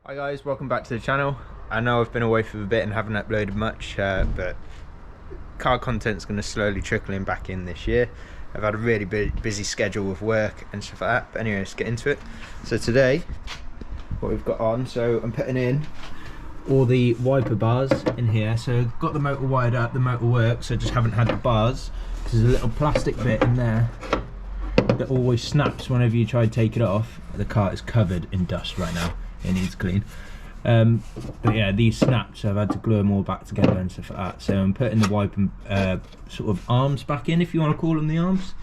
Hi guys, welcome back to the channel. I know I've been away for a bit and haven't uploaded much, but car content's going to slowly trickle in back in this year. I've had a really busy schedule with work and stuff like that, but anyway, let's get into it. So today, what we've got on, so I'm putting in all the wiper bars in here. So I've got the motor wired up, the motor works, so I just haven't had the bars. There's a little plastic bit in there that always snaps whenever you try to take it off. The car is covered in dust right now. It needs clean, but yeah, these snapped, so I've had to glue them all back together and stuff like that. So I'm putting the wiper sort of arms back in, if you want to call them the arms.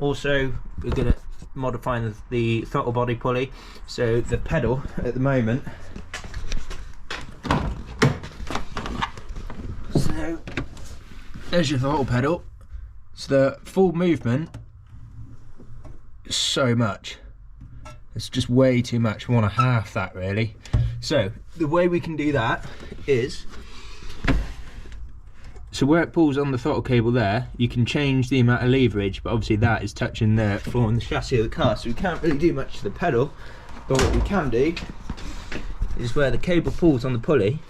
Also, we're going to modify the throttle body pulley. So the pedal at the moment, so there's your throttle pedal. So the full movement is so much. It's just way too much. We want to half that really. So the way we can do that is, so where it pulls on the throttle cable there, you can change the amount of leverage, but obviously that is touching the floor and the chassis of the car, so we can't really do much to the pedal. But what we can do is where the cable pulls on the pulley,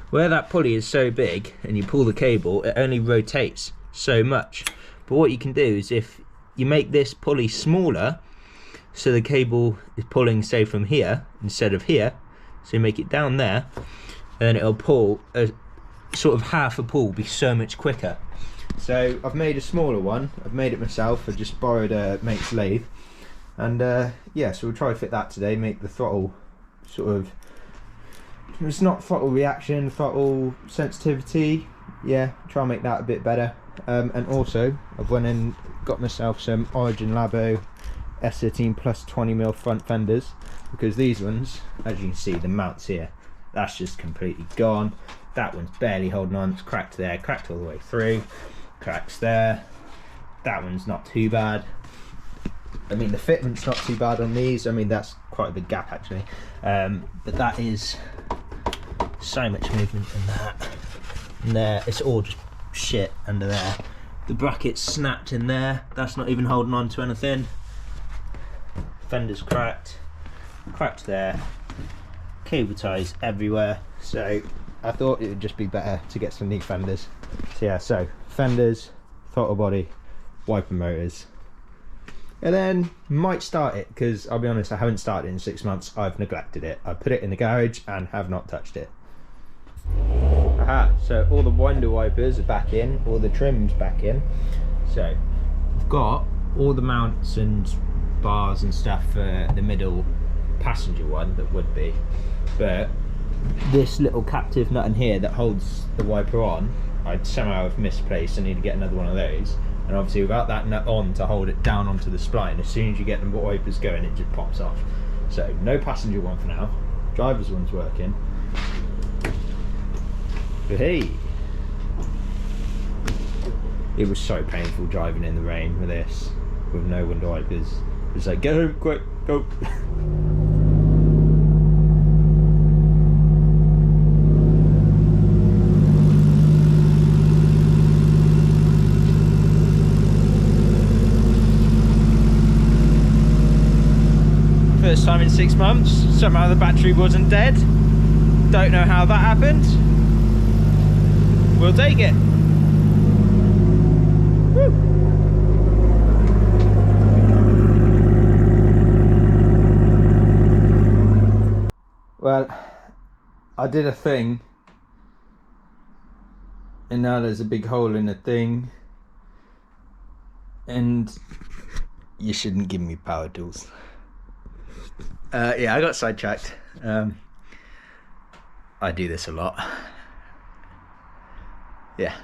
where that pulley is so big and you pull the cable, it only rotates so much. But what you can do is, if you make this pulley smaller, so the cable is pulling, say, from here instead of here, so you make it down there, and then it'll pull a sort of half a pull, be so much quicker. So I've made a smaller one. I've made it myself. I just borrowed a mate's lathe, and yeah, so we'll try to fit that today. Make the throttle sort of, it's not throttle reaction, throttle sensitivity. Yeah, try and make that a bit better. And also I've went and got myself some Origin Labo S13 plus 20mm front fenders, because these ones, as you can see, the mounts here, that's just completely gone. That one's barely holding on. It's cracked there, cracked all the way through, cracks there. That one's not too bad. I mean, the fitment's not too bad on these. I mean, that's quite a big gap actually, but that is so much movement in that. And there, it's all just shit under there. The bracket's snapped in there. That's not even holding on to anything. Fender's cracked there, cable ties everywhere, so I thought it would just be better to get some new fenders. So yeah, so fenders, throttle body, wiper motors, and then might start it, because I'll be honest, I haven't started it in 6 months. I've neglected it. I put it in the garage and have not touched it. Aha, so all the window wipers are back in, all the trim's back in. So I've got all the mounts and bars and stuff for the middle passenger one that would be, but this little captive nut in here that holds the wiper on, I'd somehow have misplaced. I need to get another one of those, and obviously without that nut on to hold it down onto the spline, as soon as you get the wipers going, it just pops off. So no passenger one for now. Driver's one's working, but hey, it was so painful driving in the rain with this, with no window wipers. It's like, get home quick, go. First time in 6 months, somehow the battery wasn't dead. Don't know how that happened. We'll take it. Woo. Well, I did a thing, and now there's a big hole in the thing, and you shouldn't give me power tools. Yeah, I got sidetracked. I do this a lot. Yeah.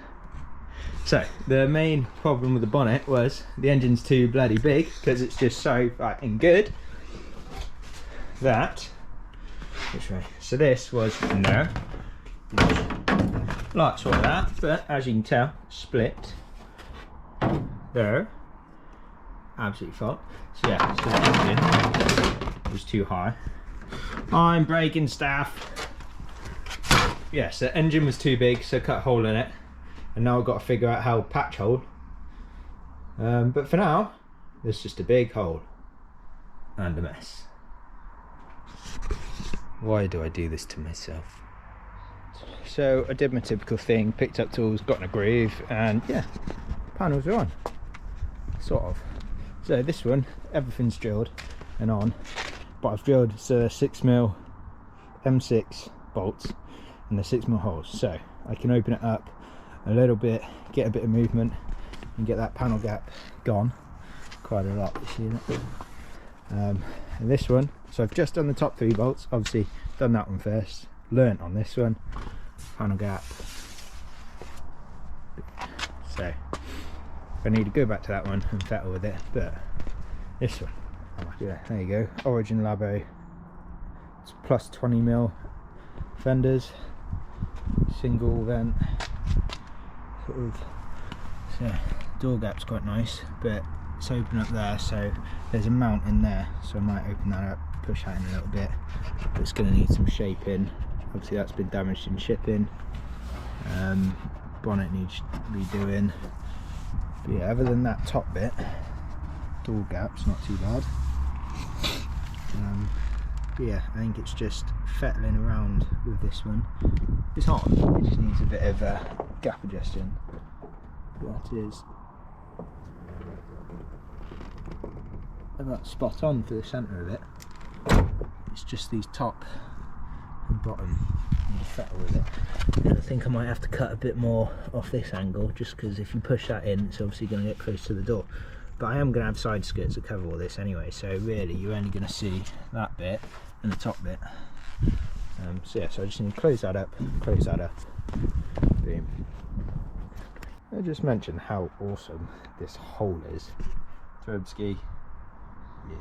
So the main problem with the bonnet was the engine's too bloody big, because it's just so fucking good that, which way? So this was in there, like sort of that, but as you can tell, split there, absolutely fucked. So yeah, so the engine was too high. I'm breaking stuff. Yes, the engine was too big, so cut a hole in it, and now I've got to figure out how to patch hole. But for now, there's just a big hole and a mess. Why do I do this to myself? So I did my typical thing, picked up tools, got in a groove, and yeah, panels are on, sort of. So this one, everything's drilled and on, but I've drilled 6mm M6 bolts and the 6mm holes, so I can open it up a little bit, get a bit of movement, and get that panel gap gone quite a lot. You see that? And this one, so I've just done the top 3 bolts, obviously done that one first, learnt on this one, panel gap. So I need to go back to that one and fettle with it, but this one, yeah, there you go, Origin Labo, it's plus 20mm fenders, single vent, sort of, so door gap's quite nice, but it's open up there, so there's a mount in there, so I might open that up, push that in a little bit, but it's going to need some shaping. Obviously that's been damaged in shipping, bonnet needs redoing, but yeah, other than that top bit, door gap's not too bad. But yeah, I think it's just fettling around with this one. It's hot, it just needs a bit of gap adjusting. That is about spot on for the centre of it. It's just these top and bottom, you need to fettle with it. And I think I might have to cut a bit more off this angle, just because if you push that in, it's obviously going to get close to the door. But I am going to have side skirts that cover all this anyway, so really you're only going to see that bit and the top bit. So yeah, so I just need to close that up, boom. I just mentioned how awesome this hole is. Trubsky, yeah.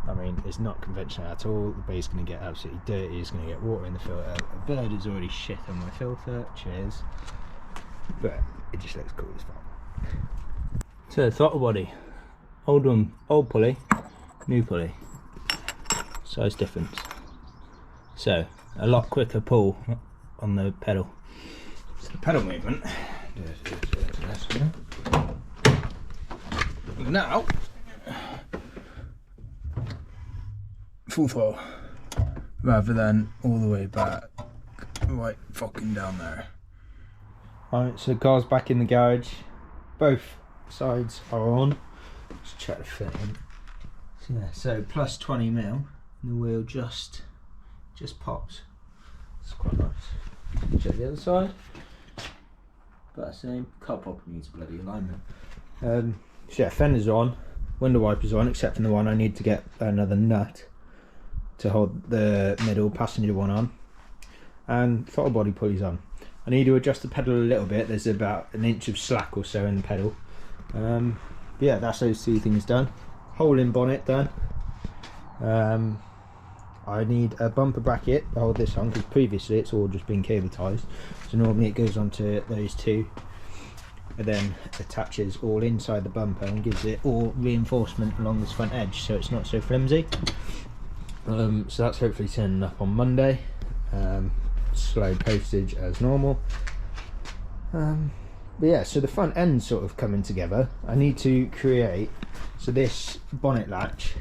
I mean, it's not conventional at all. The bait's going to get absolutely dirty, it's going to get water in the filter. A bird is already shit on my filter, cheers. But it just looks cool as fuck. So, throttle body. Old one, old pulley, new pulley. Size difference. So, a lot quicker pull on the pedal. So the pedal movement. Now, full throttle, rather than all the way back, right fucking down there. Alright, so the car's back in the garage. Both sides are on. Let's check the fitting. So yeah, so plus 20mm, and the wheel just pops. It's quite nice. Check the other side. About the same. Car popper needs bloody alignment. So yeah, fenders are on, window wipers are on, except for the one I need to get another nut to hold the middle passenger one on, and throttle body pulley's on. I need to adjust the pedal a little bit. There's about an inch of slack or so in the pedal. Yeah, that's those 2 things done. Hole in bonnet done. I need a bumper bracket to hold this on, because previously it's all just been cable ties, so normally it goes onto those 2 and then attaches all inside the bumper and gives it all reinforcement along this front edge, so it's not so flimsy. So that's hopefully turning up on Monday. Slow postage as normal. But yeah, so the front end's sort of coming together. I need to create, so this bonnet latch,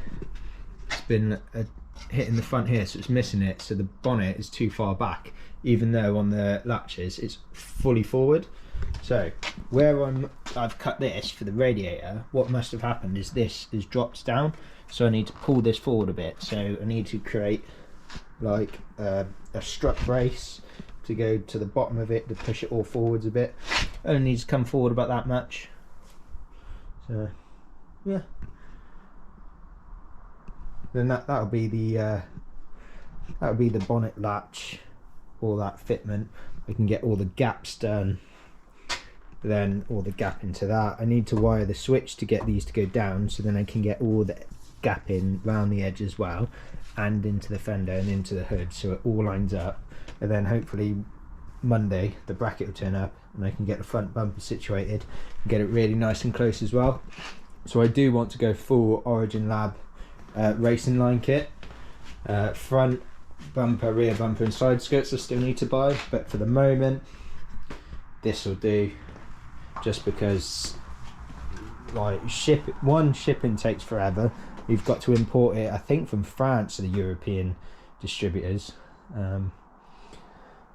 it's been hitting the front here, so it's missing it, so the bonnet is too far back, even though on the latches it's fully forward. So where I've cut this for the radiator, what must have happened is this is dropped down, so I need to pull this forward a bit. So I need to create like a strut brace to go to the bottom of it to push it all forwards a bit. It only needs to come forward about that much. So yeah, then that'll be the bonnet latch, all that fitment. We can get all the gaps done, then all the gap into that. I need to wire the switch to get these to go down, so then I can get all the gap in round the edge as well, and into the fender and into the hood, so it all lines up. And then hopefully Monday the bracket will turn up and I can get the front bumper situated and get it really nice and close as well. So I do want to go full Origin Lab racing line kit. Front bumper, rear bumper and side skirts I still need to buy, but for the moment this will do, just because like shipping takes forever, we've got to import it, I think, from France to the European distributors.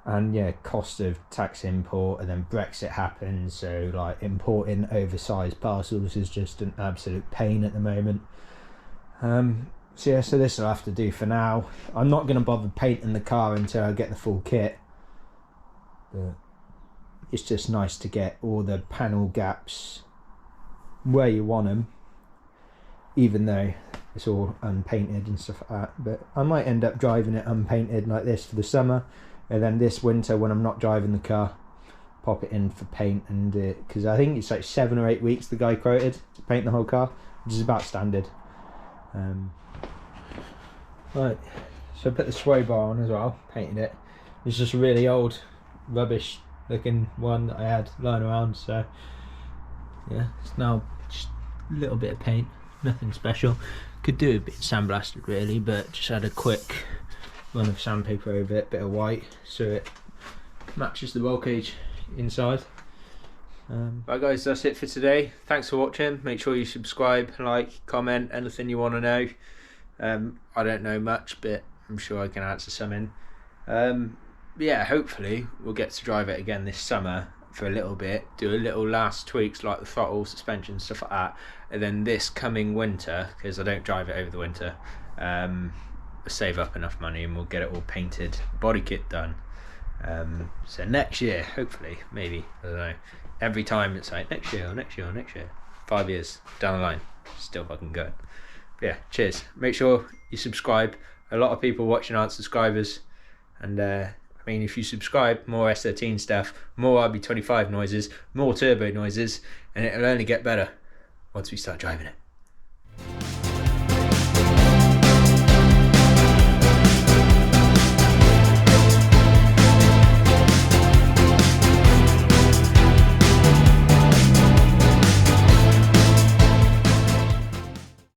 And yeah, cost of tax import, and then Brexit happens, so like importing oversized parcels is just an absolute pain at the moment. So yeah, so this will have to do for now. I'm not going to bother painting the car until I get the full kit, but it's just nice to get all the panel gaps where you want them, even though it's all unpainted and stuff like that. But I might end up driving it unpainted like this for the summer, and then this winter when I'm not driving the car, pop it in for paint, and because I think it's like 7 or 8 weeks the guy quoted to paint the whole car, which is about standard. Right, so I put the sway bar on as well, painted it. It's just a really old, rubbish looking one that I had lying around, so yeah, it's now just a little bit of paint, nothing special. Could do a bit sandblasted really, but just had a quick run of sandpaper over it, bit of white, so it matches the roll cage inside. Right guys, that's it for today. Thanks for watching. Make sure you subscribe, like, comment, anything you want to know. I don't know much, but I'm sure I can answer some in. Yeah, hopefully we'll get to drive it again this summer for a little bit, do a little last tweaks like the throttle, suspension, stuff like that, and then this coming winter, because I don't drive it over the winter, save up enough money and we'll get it all painted, body kit done. So next year, hopefully, maybe, I don't know, every time it's like next year or next year or next year, 5 years down the line, still fucking going. But yeah, cheers. Make sure you subscribe. A lot of people watching aren't subscribers, and I mean, if you subscribe, more S13 stuff, more RB25 noises, more turbo noises, and it'll only get better once we start driving it.